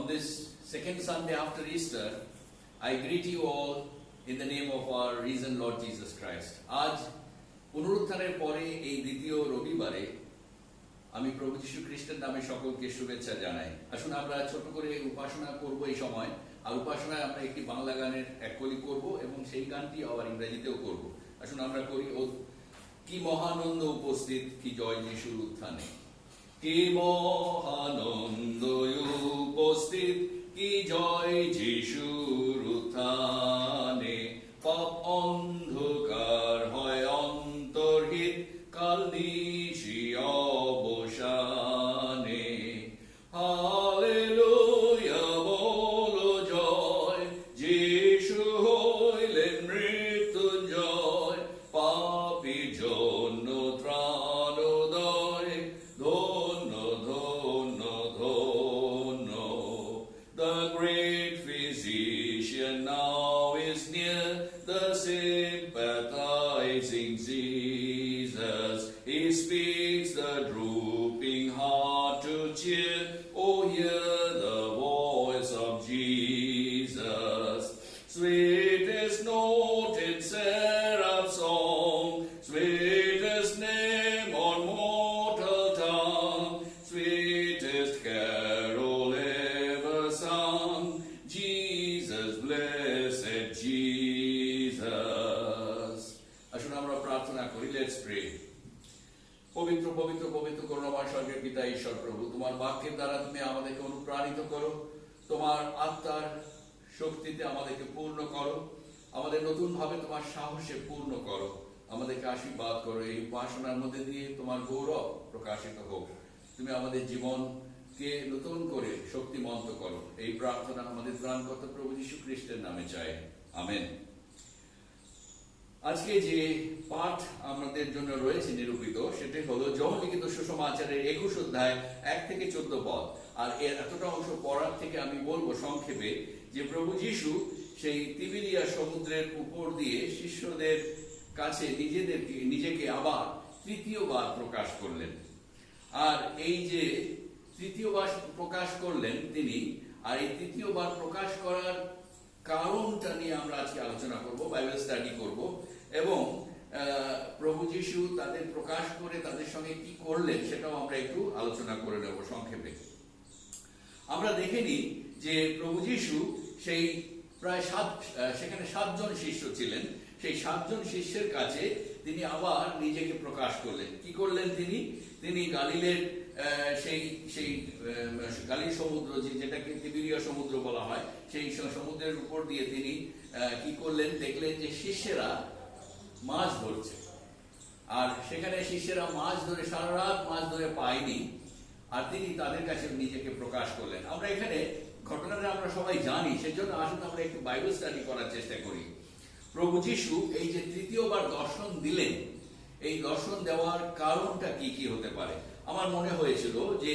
On this second Sunday after Easter, I greet you all in the name of our risen Lord Jesus Christ. আজ পুনরুত্থানের পরে এই দ্বিতীয় রবিবারে আমি প্রভু যীশু খ্রিস্টের নামে সকলকে শুভেচ্ছা জানাই। আসুন আমরা ছোট করে উপাসনা করব এই সময়। আর উপাসনায় আমরা একটি বাংলা গানের এক কলি করব এবং সেই গানটি আবার ইংরেজিতেও করব। আসুন আমরা করি কি মহানন্দ উপস্থিত, কি জয় যিশুর উত্থানে। কি মহানন্দ উপস্থিত, কি জয় যিশুর উত্থানে। পাপ অন্ধকার হয় অন্তর্হিত, কাল নিশি অবসানে। হালেলুয়া বলো জয়, যিশু হইলেন মৃত্যুঞ্জয়। পাপীর জন্য ত্রাণোদয়, ধন্য ধন্য ধন্য। The great physician now is near, the sympathizing Jesus. He speaks the drooping heart to cheer. Oh, hear the voice of Jesus. Sweetest note in seraph song, sweetest name on mortal tongue, sweetest carol ever sung, Jesus, blessed Jesus. আসুন আমরা প্রার্থনা করি। Let's pray. পবিত্র পবিত্র পবিত্র করুণাময় স্বর্গের পিতা ঈশ্বর প্রভু, তোমার বাক্যের দ্বারা তুমি আমাদেরকে অনুপ্রাণিত করো, তোমার আত্মার শক্তিতে আমাদেরকে পূর্ণ করো, আমাদের নতুন ভাবে তোমার সাহসে পূর্ণ করো, আমাদেরকে আশীর্বাদ করো। এই উপাসনার মধ্যে দিয়ে তোমার গৌরব প্রকাশিত হোক। তুমি আমাদের জীবনকে নতুন করে শক্তিমন্ত করো। এই প্রার্থনা আমাদের ত্রাণকর্তা প্রভু যীশু খ্রিস্টের নামে চাই, আমেন। আজকে যে পাঠ আমাদের জন্য রয়েছে নিরূপিত, সেটি হলো যোহন লিখিত সুসমাচারের 21 অধ্যায় 1 থেকে 14 পদ। আর এর এতটা অংশ পড়ার থেকে আমি বলবো সংক্ষেপে যে প্রভু যীশু সেই তিবেরিয়া সমুদ্রের উপর দিয়ে শিষ্যদের কাছে নিজেকে আবার তৃতীয়বার প্রকাশ করলেন। আর এই যে তৃতীয়বার প্রকাশ করলেন তিনি, আর এই তৃতীয়বার প্রকাশ করার কারণটা নিয়ে আমরা আজকে আলোচনা করব, বাইবেল স্টাডি করব। এবং প্রভু যীশু তাদের প্রকাশ করে তাদের সঙ্গে কি করলেন সেটাও আমরা একটু আলোচনা করে নেব সংক্ষেপে। আমরা দেখে নিই যে প্রভু যীশু সেই প্রায় সেখানে 7 জন শিষ্য ছিলেন। সেই 7 জন শিষ্যের কাছে তিনি আবার নিজেকে প্রকাশ করলেন। কি করলেন তিনি? তিনি গালিলের সেই গালিল সমুদ্র, যেটাকে তিবেরিয়া সমুদ্র বলা হয়, সেই সমুদ্রের উপর দিয়ে তিনি কি করলেন? দেখলেন যে শিষ্যেরা মাছ ধরছে। আর সেখানে শিষ্যেরা মাছ ধরে সারা রাত মাছ ধরে পায়নি, আর তিনি তাদের কাছে নিজেকে প্রকাশ করলেন। আমরা এখানে ঘটনাটা আমরা সবাই জানি, সেজন্য আসুন আমরা একটু বাইবেল স্টাডি করার চেষ্টা করি। প্রভু যীশু এই যে তৃতীয়বার দর্শন দিলেন, এই দর্শন দেওয়ার কারণটা কি কি হতে পারে? আমার মনে হয়েছিল যে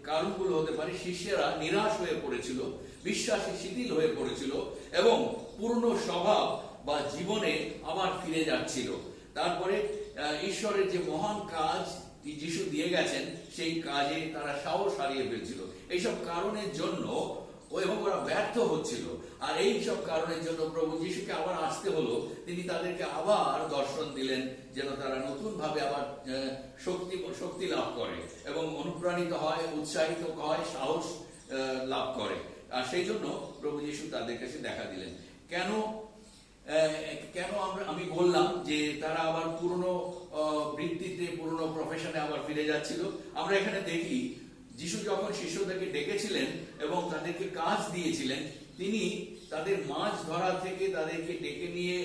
কারণগুলো হতে পারে শিষ্যেরা নিরাশ হয়ে পড়েছিল, বিশ্বাসে শিথিল হয়ে পড়েছিল এবং পুরনো স্বভাব বা জীবনে আবার ফিরে যাচ্ছিল। তারপরে ঈশ্বরের যে মহান কাজ যিশু দিয়ে গেছেন, সেই কাজে তারা সাহস হারিয়ে ফেলছিল। এইসব কারণের জন্য এবং ওরা ব্যর্থ হচ্ছিল। আর এই সব কারণের জন্য প্রভু যীশুকে আবার আসতে হলো। তিনি তাদেরকে আবার দর্শন দিলেন যেন তারা নতুন ভাবে আবার শক্তি লাভ করে এবং অনুপ্রাণিত হয়, উৎসাহিত হয়, সাহস লাভ করে। আর সেই জন্য প্রভু যীশু তাদের কাছে দেখা দিলেন। কেন আমি বললাম যে তারা আবার পুরনো বৃত্তিতে, পুরনো প্রফেশনে আবার ফিরে যাচ্ছিল। আমরা এখানে দেখি যিশু যখন শিষ্যদেরকে ডেকেছিলেন এবং তাদেরকে কাজ দিয়েছিলেন, তিনি তাদের মাছ ধরা থেকে তাদেরকে ডেকে নিয়ে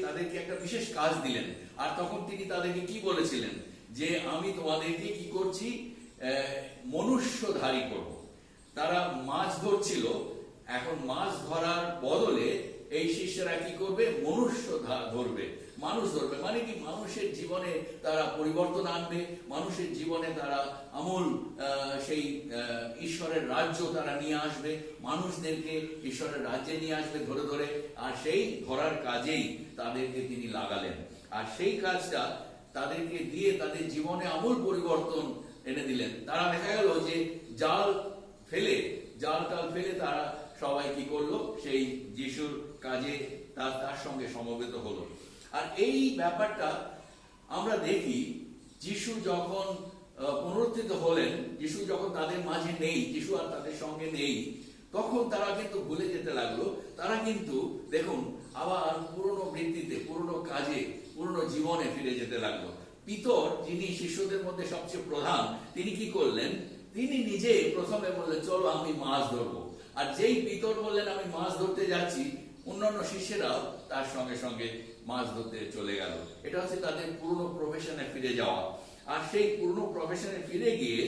তাদেরকে একটা বিশেষ কাজ দিলেন। আর তখন তিনি তাদেরকে কি বলেছিলেন? যে আমি তোমাদেরকে কি করছি? মনুষ্যধারী করব। তারা মাছ ধরছিল, এখন মাছ ধরার বদলে এই শিষ্যরা কি করবে? মনুষ্য ধরবে, মানুষ ধরবে। মানে কি? মানুষের জীবনে তারা পরিবর্তন আনবে, মানুষের জীবনে তারা আমূল সেই ঈশ্বরের রাজ্য তারা নিয়ে আসবে, মানুষদেরকে ঈশ্বরের রাজ্যে নিয়ে আসবে ধরে ধরে। আর সেই ধরার কাজেই তাদেরকে তিনি লাগালেন। আর সেই কাজটা তাদেরকে দিয়ে তাদের জীবনে আমূল পরিবর্তন এনে দিলেন। তারা দেখা গেল যে জাল ফেলে, জাল টাল ফেলে তারা সবাই কি করলো, সেই যিশুর কাজে তার সঙ্গে সমবেত হলো। আর এই ব্যাপারটা আমরা দেখি, যিশু যখন পুনরুত্থিত হলেন, যিশু যখন তাদের মাঝে নেই, যিশু আর তাদের সঙ্গে নেই, তখন তারা কিন্তু ভুলে যেতে লাগলো। তারা কিন্তু দেখুন আবার পুরনো বৃত্তিতে, পুরনো কাজে, পুরনো জীবনে ফিরে যেতে লাগলো। পিতর, যিনি শিষ্যদের মধ্যে সবচেয়ে প্রধান, তিনি কি করলেন, তিনি নিজে প্রথমে বললেন চলো আমি মাছ ধরবো। আর যেই পিতর বললেন আমি মাছ ধরতে যাচ্ছি, অন্যান্য শিষ্যরাও তার সঙ্গে সঙ্গে মাছ ধরতে চলে গেল। এটা হচ্ছে তাদের পুরনো প্রফেশনে ফিরে যাওয়া। আর সেই পুরনো প্রফেশনে ফিরে গিয়ে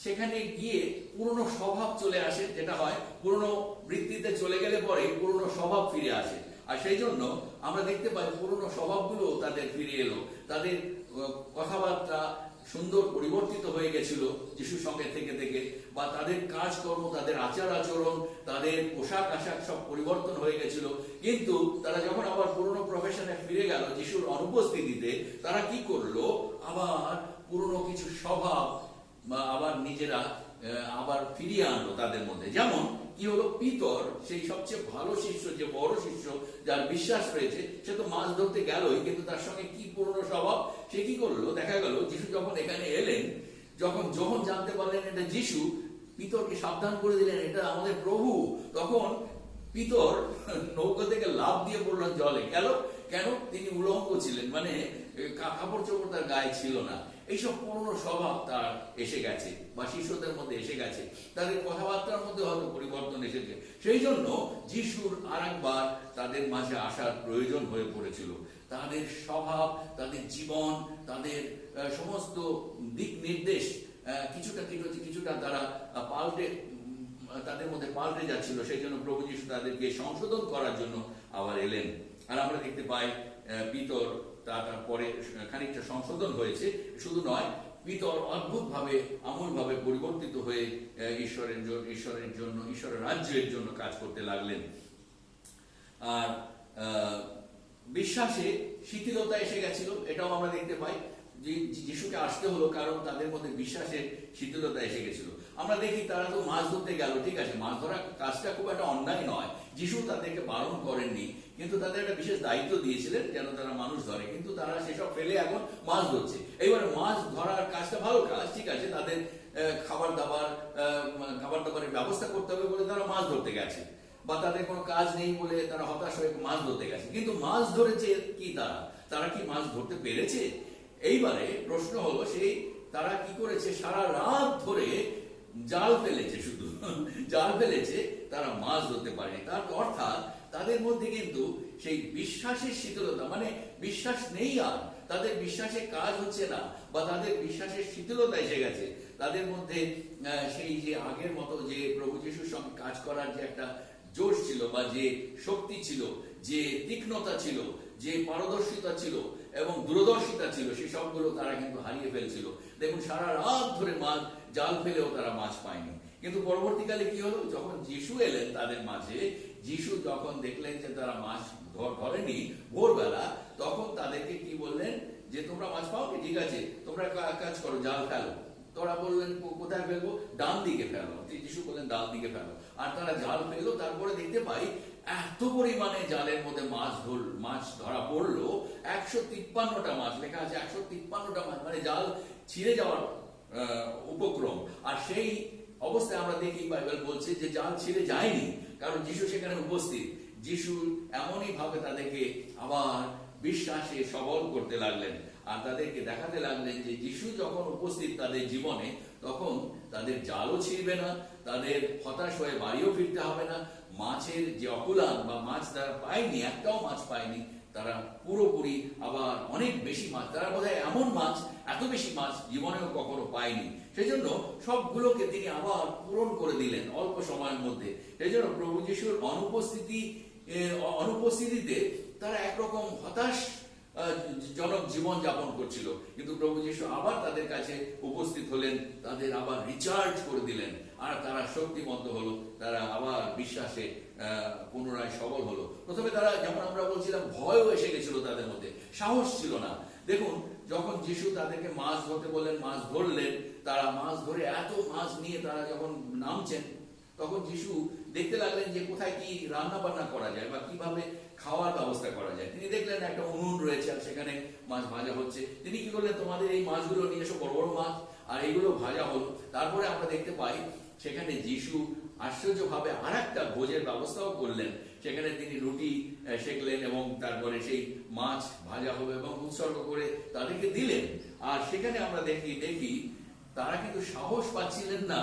সেখানে গিয়ে পুরনো স্বভাব চলে আসে, যেটা হয় পুরনো বৃত্তিতে চলে গেলে পরে পুরনো স্বভাব ফিরে আসে। আর সেই জন্য আমরা দেখতে পাই পুরনো স্বভাবগুলো তাদের ফিরে এলো, তাদের কথাবার্তা সুন্দর পরিবর্তিত হয়ে গেছিল যিশুর সঙ্গে থেকে থেকে, বা তাদের কাজকর্ম, তাদের আচার আচরণ, তাদের পোশাক আশাক সব পরিবর্তন হয়ে গেছিল। কিন্তু তারা যখন আবার পুরনো প্রফেশনে ফিরে গেল যিশুর অনুপস্থিতিতে, তারা কি করলো, আবার পুরনো কিছু স্বভাব আবার নিজেরা আবার ফিরিয়ে আনলো তাদের মধ্যে। যেমন কি হলো, পিতর, সেই সবচেয়ে ভালো শিষ্য, যে বড় শিষ্য, যার বিশ্বাস রয়েছে, সে তো মাছ ধরতে গেলই, কিন্তু তার সঙ্গে কি পুরনো স্বভাব, সে কি করলো, দেখা গেল যিশু যখন এখানে এলেন, যখন জানতে পারলেন এটা যিশু, পিতরকে সাবধান করে দিলেন এটা আমাদের প্রভু। তখন পিতর নৌকা থেকে লাফ দিয়ে পড়লেন জলে। কেন? তিনি উলঙ্গ ছিলেন, মানে কাপড় চোপড় তার গায়ে ছিল না। এইসব পুরনো স্বভাব তার এসে গেছে, বা শিষ্যদের মধ্যে এসে গেছে, তাদের কথাবার্তার মধ্যে হয়তো পরিবর্তন এসেছে। সেই জন্য যিশুর আরেকবার তাদের মাঝে আসার প্রয়োজন হয়ে পড়েছিল। তাদের স্বভাব, তাদের জীবন, তাদের সমস্ত দিক নির্দেশ কিছুটা তারা তাদের মধ্যে পাল্টে যাচ্ছিল। সেই জন্য প্রভু যিশু তাদেরকে সংশোধন করার জন্য আবার এলেন। আর আমরা দেখতে পাই পিতর তারপরে খানিকটা সংশোধন হয়েছে। শুধু নয়, পিতর অদ্ভুত ভাবে, আমূল ভাবে পরিবর্তিত হয়ে ঈশ্বরের রাজ্যের জন্য কাজ করতে লাগলেন। আর বিশ্বাসে শিথিলতা এসে গেছিল, এটাও আমরা দেখতে পাই। যিশুকে আসতে হলো কারণ তাদের মধ্যে বিশ্বাসের শিথিলতা এসে গেছিল। আমরা দেখি তারা তো মাছ ধরতে গেল, ঠিক আছে, মাছ ধরা কাজটা খুব একটা অন্যায় নয়, যিশু তাদেরকে বারণ করেননি, কিন্তু তাদের একটা বিশেষ দায়িত্ব দিয়েছিলেন যেন তারা মানুষ ধরে, কিন্তু তারা সেসব ফেলে এখন মাছ ধরছে। এইবারে মাছ ধরার কাজটা ভালো কাজ, ঠিক আছে, তাদের খাবার দাবারের ব্যবস্থা করতে হবে বলে তারা মাছ ধরতে গেছে, বা তাদের কোনো কাজ নেই বলে তারা হতাশ হয়ে মাছ ধরতে গেছে। কিন্তু মাছ ধরেছে কি তারা কি মাছ ধরতে পেরেছে? এইবারে প্রশ্ন হলো, তারা কি করেছে, সারা রাত ধরে জাল ফেলেছে, শুধু জাল ফেলেছে, তারা মাছ ধরতে পারেনি। তার অর্থাৎ তাদের মধ্যে কিন্তু সেই বিশ্বাসের শীতলতা, মানে বিশ্বাস নেই, আর তাদের বিশ্বাসে কাজ হচ্ছে না, বা তাদের বিশ্বাসের শীতলতা এসে গেছে তাদের মধ্যে। সেই যে আগের মতো যে প্রভু যিশুর সঙ্গে কাজ করার যে একটা জোশ ছিল, বা যে শক্তি ছিল, যে তীক্ষ্ণতা ছিল, যে পারদর্শিতা ছিল এবং দূরদর্শিতা ছিল, সেই সবগুলো তারা কিন্তু হারিয়ে ফেলছিল। দেখুন, সারা রাত ধরে মাছ জাল ফেলেও তারা মাছ পায়নি। কিন্তু পরবর্তীকালে কি হলো, যখন যিশু এলেন তাদের মাঝে, যিশু যখন দেখলেন যে তারা মাছ ধরেনি ভোরবেলা, তখন তাদেরকে কি বললেন, যে তোমরা মাছ পাওনি, ঠিক আছে, তোমরা কাজ করো, জাল ফেলো। তোরা বললেন কোথায় ফেলবো? ডান দিকে ফেলো। যিশু বললেন ডান দিকে ফেলো। আর তারা জাল ফেললো। তারপরে দেখতে পাই এত পরিমাণে জালের মধ্যে মাছ ধরা পড়লো, 153টা মাছ, লেখা আছে 153টা মাছ, মানে জাল ছিঁড়ে যাওয়ার উপক্রম। আর সেই অবস্থায় আমরা দেখি বাইবেল বলছে যে জাল ছিঁড়ে যায়নি, কারণ যিশু সেখানে উপস্থিত। যিশু এমনই ভাবে তাদেরকে আবার বিশ্বাসে সবল করতে লাগলেন, আর তাদেরকে দেখাতে লাগলেন যে যিশু যখন উপস্থিত তাদের জীবনে, তখন তাদের জালও ছিঁড়বে না, তাদের হতাশ হয়ে বাড়িও ফিরতে হবে না। মাছের যে অকুলান, বা মাছ তারা পায়নি, একটাও মাছ পায়নি, তারা পুরোপুরি আবার অনেক বেশি মাছ, তারা বোধহয় এমন মাছ, এত বেশি মাছ জীবনেও কখনো পায়নি। সেই জন্য সবগুলোকে তিনি আবার পূরণ করে দিলেন অল্প সময়ের মধ্যে। সেই জন্য প্রভু যিশুর অনুপস্থিতিতে তারা একরকম হতাশ জনক জীবন যাপন করছিল, কিন্তু প্রভু যিশু আবার তাদের কাছে উপস্থিত হলেন, তাদের আবার রিচার্জ করে দিলেন, আর তারা শক্তিমন্ত হলো, তারা আবার বিশ্বাসে পুনরায় সবল হলো। প্রথমে তারা, যেমন আমরা বলছিলাম, ভয়ও এসে গেছিল তাদের মধ্যে, সাহস ছিল না। দেখুন, যখন যিশু তাদেরকে মাছ ধরতে বললেন, মাছ ধরলেন, তারা মাছ ধরে এত মাছ নিয়ে তারা যখন নামছেন, তখন যিশু দেখতে লাগলেন যে কোথায় কি রান্না বান্না করা যায় বা কিভাবে খাওয়ার ব্যবস্থা করা যায়। তিনি দেখলেন একটা উনুন রয়েছে আর সেখানে মাছ ভাজা হচ্ছে। তিনি কি করলেন, তোমাদের এই মাছগুলো নিয়ে এসো, বড় বড় মাছ, আর এইগুলো ভাজা হলো। তারপরে আমরা দেখতে পাই সেখানে যিশু আশ্চর্যভাবে আর একটা ভোজের ব্যবস্থাও করলেন। সেখানে তিনি রুটি সেঁকলেন এবং তারপরে সেই মাছ ভাজা হলো এবং উৎসর্গ করে তাদেরকে দিলেন। আর সেখানে আমরা দেখি তারা কিন্তু সাহস পাচ্ছিলেন না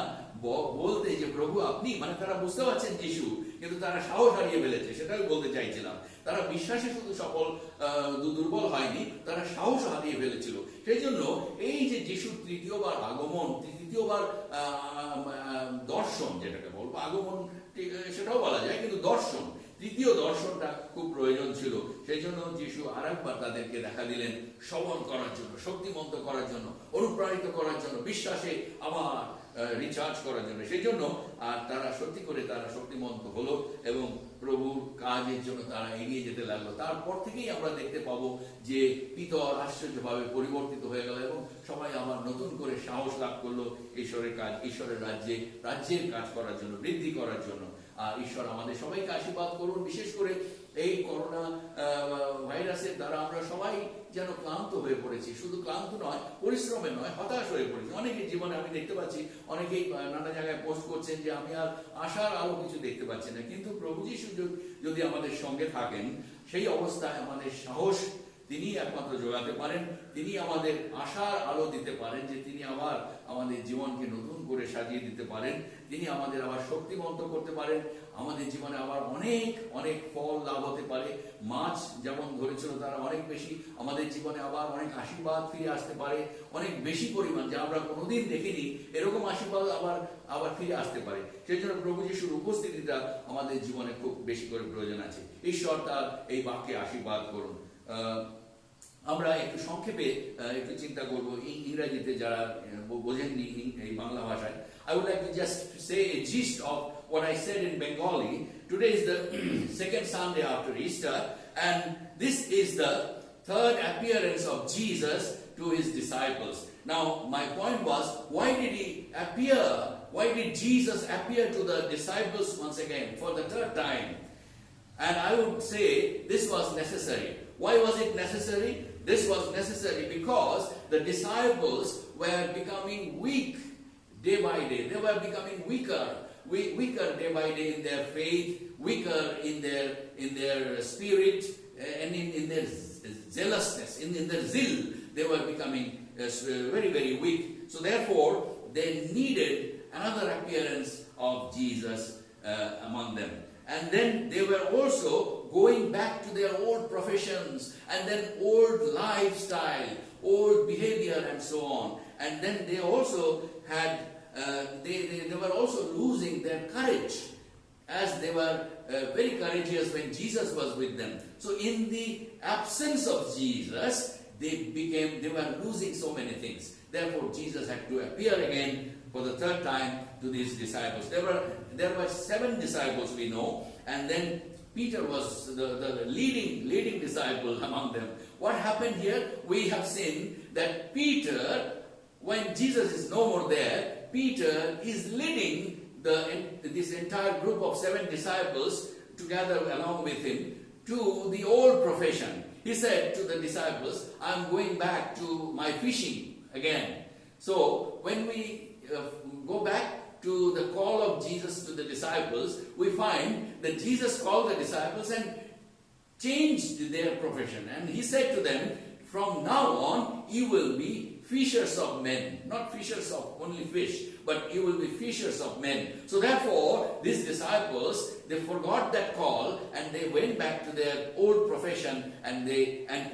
বলতে যে প্রভু আপনি, মানে তারা বুঝতে পারছেন যিশু, কিন্তু তারা সাহস হারিয়ে ফেলেছে, সেটাই বলতে চাইছিলাম। তারা বিশ্বাসে শুধু দুর্বল হয়নি, তারা সাহস হারিয়ে ফেলেছিল। সেই জন্য এই যে যিশুর তৃতীয়বার আগমন, তৃতীয়বার দর্শন, যেটাকে বলবো আগমন সেটাও বলা যায়, কিন্তু দর্শন, তৃতীয় দর্শনটা খুব প্রয়োজন ছিল। সেই জন্য যিশু আর একবার তাদেরকে দেখা দিলেন সবল করার জন্য, শক্তিমন্ত করার জন্য, অনুপ্রাণিত করার জন্য, বিশ্বাসে আবার রিচার্জ করার জন্য। সেই জন্য আর তারা সত্যি করে তারা শক্তিমন্ত হলো এবং প্রভুর কাজের জন্য তারা এগিয়ে যেতে লাগলো। তারপর থেকেই আমরা দেখতে পাবো যে পিতর আশ্চর্যভাবে পরিবর্তিত হয়ে গেল এবং সবাই আবার নতুন করে সাহস লাভ করলো ঈশ্বরের কাজ, ঈশ্বরের রাজ্যের কাজ করার জন্য, বৃদ্ধি করার জন্য। আর ঈশ্বর আমাদের সবাইকে আশীর্বাদ করুন। বিশেষ করে এই করোনা ভাইরাসের দ্বারা আমরা সবাই যেন ক্লান্ত হয়ে পড়েছি, শুধু ক্লান্ত নয়, পরিশ্রমে নয়, হতাশ হয়ে পড়েছি। অনেকের জীবনে আমি দেখতে পাচ্ছি, অনেকেই নানা জায়গায় পোস্ট করছেন যে আমি আর আশার আলো কিছু দেখতে পাচ্ছি না। কিন্তু প্রভু যিশু যদি আমাদের সঙ্গে থাকেন, সেই অবস্থায় আমাদের সাহস তিনি একমাত্র যোগাতে পারেন। তিনি আমাদের আশার আলো দিতে পারেন, যে তিনি আবার আমাদের জীবনকে নতুন করে সাজিয়ে দিতে পারেন। তিনি আমাদের আবার শক্তিমন্ত করতে পারেন। আমাদের জীবনে আবার অনেক অনেক ফল লাভ হতে পারে। মাছ যেমন ধরেছিল তারা অনেক বেশি, আমাদের জীবনে আবার অনেক আশীর্বাদ ফিরে আসতে পারে, অনেক বেশি পরিমাণ, যা আমরা কোনোদিন দেখিনি, এরকম আশীর্বাদ আবার ফিরে আসতে পারে। সেই জন্য প্রভু যিশুর উপস্থিতিটা আমাদের জীবনে খুব বেশি করে প্রয়োজন আছে। ঈশ্বর তার এই বাক্যে আশীর্বাদ করুন। আমরা একটু সংক্ষেপে একটু চিন্তা করব ইংরেজিতে যারা বোঝেননি এই বাংলা ভাষায়। I would like to just say a gist of what I said in Bengali. Today is the second Sunday after Easter, and this is the third appearance of Jesus to his disciples. Now, my point was, why did he appear? Why did Jesus appear to the disciples once again for the third time? And I would say this was necessary. Why was it necessary? This was necessary because the disciples were becoming weak day by day. They were becoming weaker day by day in their faith, weaker in their spirit, and in their zealousness, in their zeal. They were becoming very, very weak. So therefore, they needed another appearance of Jesus among them. And then they were also going back to their old professions and then old lifestyle, old behavior and so on. And then they also had, they were also losing their courage, as they were very courageous when Jesus was with them. So in the absence of Jesus, they were losing so many things. Therefore, Jesus had to appear again for the third time to these disciples. There were 7 disciples, we know, and then Peter was the leading disciple among them. What happened here? We have seen that Peter, when Jesus is no more there, Peter is leading this entire group of 7 disciples together along with him to the old profession. He said to the disciples, I'm going back to my fishing again. So when we go back to the call of Jesus to the disciples, we find that Jesus called the disciples and changed their profession. And he said to them, from now on, you will be fishers of men. Not fishers of only fish, but you will be fishers of men. So therefore, these disciples, they forgot that call and they went back to their old profession. And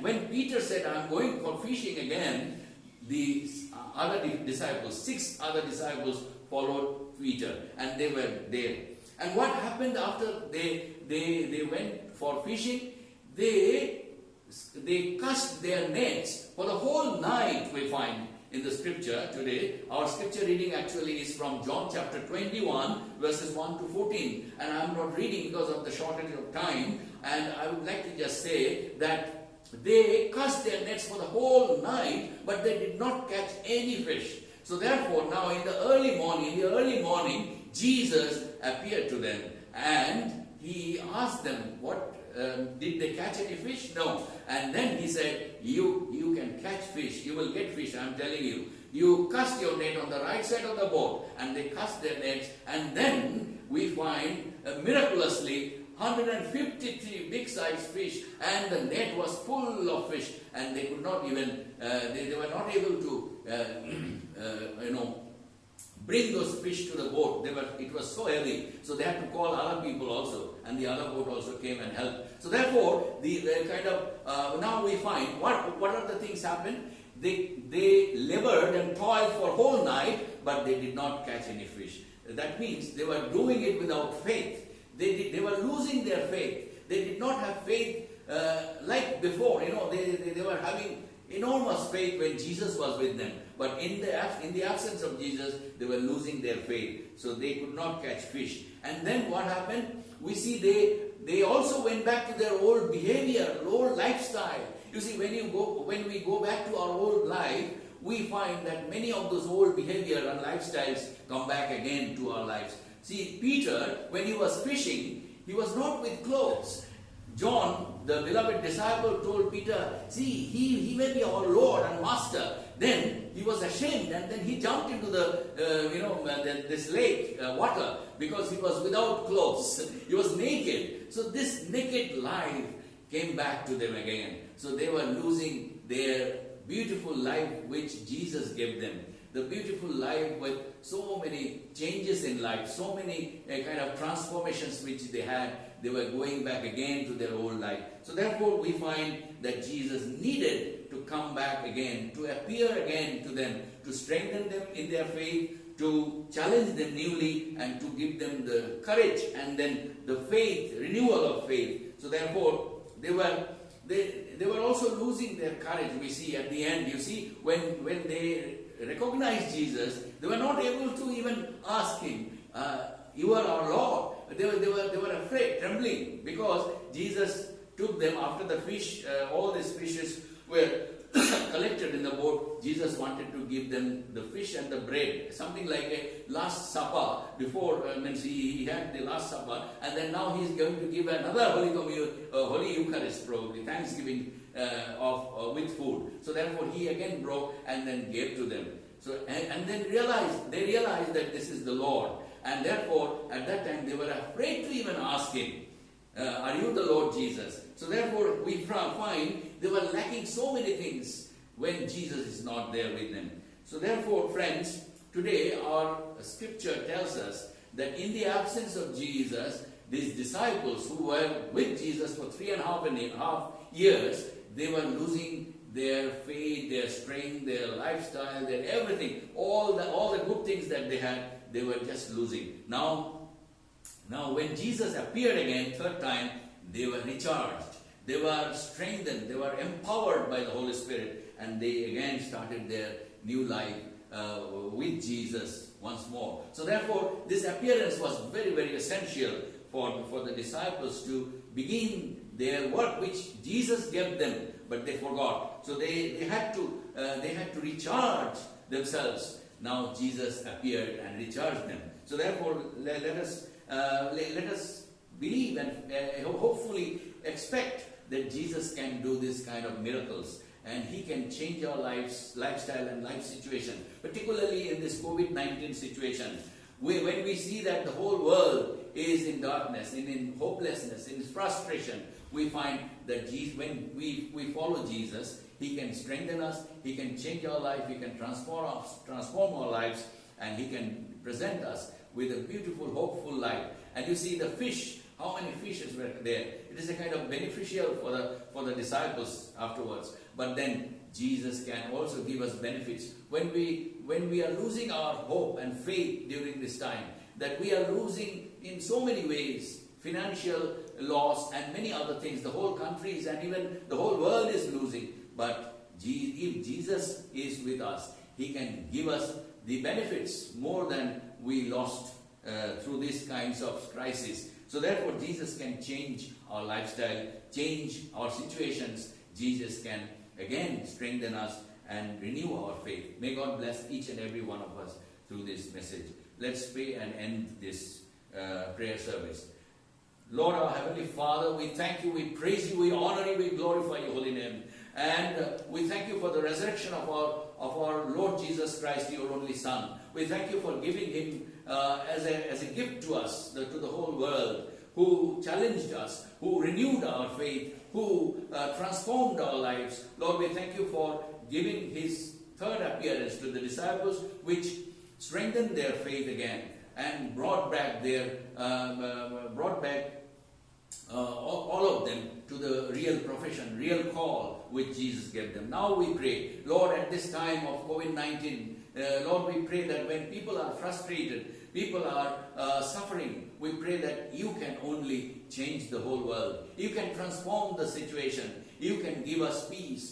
when Peter said, I'm going for fishing again, the other disciples, 6 other disciples followed Peter, and they were there. And what happened after they went for fishing? They cast their nets for the whole night, we find in the scripture today. Our scripture reading actually is from John chapter 21, verses 1 to 14. And I'm not reading because of the shortage of time. And I would like to just say that they cast their nets for the whole night, but they did not catch any fish. So therefore, now in the early morning, Jesus appeared to them and he asked them, what did they catch any fish? No. And then he said, you can catch fish, you will get fish, I'm telling you. You cast your net on the right side of the boat, and they cast their nets, and then we find miraculously 153 big-sized fish, and the net was full of fish, and they could not even, they were not able to, bring those fish to the boat. It was so heavy, so they had to call other people also, and the other boat also came and helped. So therefore, now we find what are the things happened. They labored and toiled for a whole night, but they did not catch any fish. That means they were doing it without faith. They were losing their faith. They did not have faith like before. They were having enormous faith when Jesus was with them. But in the absence of Jesus, they were losing their faith. So they could not catch fish. And then what happened? We see they also went back to their old behavior, old lifestyle. You see, when we go back to our old life, we find that many of those old behavior and lifestyles come back again to our lives. See, Peter, when he was fishing, he was not with clothes. John, the beloved disciple, told Peter, see, he may be our Lord and Master. Then he was ashamed, and then he jumped into this lake water because he was without clothes. He was naked. So this naked life came back to them again. So they were losing their beautiful life which Jesus gave them. The beautiful life with so many changes in life, so many kind of transformations which they had. They were going back again to their old life. So therefore we find that Jesus needed to come back again, to appear again to them, to strengthen them in their faith, to challenge them newly, and to give them the courage and then the faith, renewal of faith. So therefore they were also losing their courage. We see at the end, you see, when they recognized Jesus, they were not able to even ask him, you are our Lord. They were afraid, trembling, because Jesus took them after the fish, all these fishes were collected in the boat. Jesus wanted to give them the fish and the bread, something like a Last Supper. Before, he had the Last Supper, and then now he's going to give another Holy Eucharist, probably, Thanksgiving with food. So therefore he again broke and then gave to them. So and then they realized that this is the Lord. And therefore, at that time, they were afraid to even ask him, are you the Lord Jesus? So therefore, we find they were lacking so many things when Jesus is not there with them. So therefore, friends, today our scripture tells us that in the absence of Jesus, these disciples who were with Jesus for 3.5 years, they were losing their faith, their strength, their lifestyle, their everything, all the good things that they had. They were just losing. Now when Jesus appeared again, third time, they were recharged. They were strengthened. They were empowered by the Holy Spirit. And they again started their new life with Jesus once more. So therefore, this appearance was very, very essential for the disciples to begin their work which Jesus gave them, but they forgot. So they had to recharge themselves. Now Jesus appeared and recharged them. So therefore, let us believe and hopefully expect that Jesus can do this kind of miracles, and he can change our lifestyle and life situation, particularly in this COVID-19 situation. When we see that the whole world is in darkness, in hopelessness, in frustration, we find that when we follow Jesus, he can strengthen us, he can change our life, he can transform our lives, and he can present us with a beautiful, hopeful life. And you see the fish, how many fishes were there? It is a kind of beneficial for the disciples afterwards. But then Jesus can also give us benefits. When we are losing our hope and faith during this time, that we are losing in so many ways, financial loss and many other things, the whole countries and even the whole world is losing. But if Jesus is with us, he can give us the benefits more than we lost through these kinds of crises. So therefore, Jesus can change our lifestyle, change our situations. Jesus can again strengthen us and renew our faith. May God bless each and every one of us through this message. Let's pray and end this prayer service. Lord, our Heavenly Father, we thank you, we praise you, we honor you, we glorify your holy name. And we thank you for the resurrection of our Lord Jesus Christ, your only Son. We thank you for giving him as a gift to us, to the whole world, who challenged us, who renewed our faith, who transformed our lives. Lord, we thank you for giving his third appearance to the disciples, which strengthened their faith again and brought back all of them to the real profession, real call which Jesus gave them. Now we pray, Lord, at this time of COVID-19, Lord, we pray that when people are frustrated, people are suffering, we pray that you can only change the whole world. You can transform the situation. You can give us peace.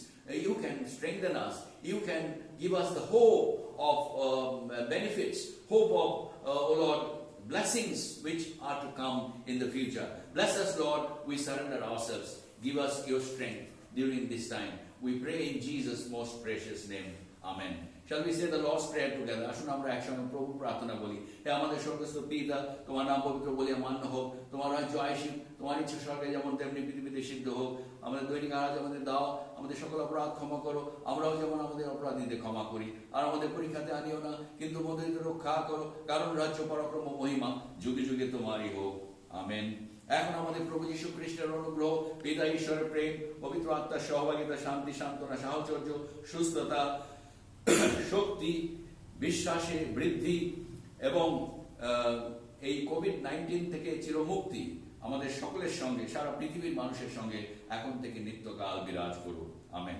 You can strengthen us. You can give us the hope of benefits, hope of, oh Lord, blessings which are to come in the future. Bless us, Lord. We surrender ourselves. Give us your strength during this time. We pray in Jesus' most precious name. Amen. Shall we say the Lord's Prayer together? আসুন আমরা একসঙ্গে প্রভু প্রার্থনা বলি। হে আমাদের স্বর্গস্থ পিতা, তোমার নাম পবিত্র বলিয়া মান্য হোক, তোমার রাজ্য আসুক, তোমার ইচ্ছা স্বর্গে যেমন তেমনি পৃথিবীতে সিদ্ধ হোক। আমাদের দৈনিক আহার আমাদের দাও, আমাদের সকল অপরাধ ক্ষমা করো, আমরাও যেমন আমাদের অপরাধীদের ক্ষমা করি। আর আমাদের পরীক্ষাতে আনিও না, কিন্তু আমাদের রক্ষা করো, কারণ রাজ্য পরাক্রম মহিমা যুগে যুগে তোমারই হোক। আমেন। এখন আমাদের প্রভু যীশু খ্রিস্টের অনুগ্রহ, পিতা ঈশ্বরের প্রেম, পবিত্র আত্মার সহভাগিতা, শান্তি, সান্ত্বনা, সাহচর্য, সুস্থতা, শক্তি, বিশ্বাসে বৃদ্ধি এবং এই কোভিড-19 থেকে চিরমুক্তি আমাদের সকলের সঙ্গে, সারা পৃথিবীর মানুষের সঙ্গে এখন থেকে নিত্যকাল বিরাজ করুক। আমেন।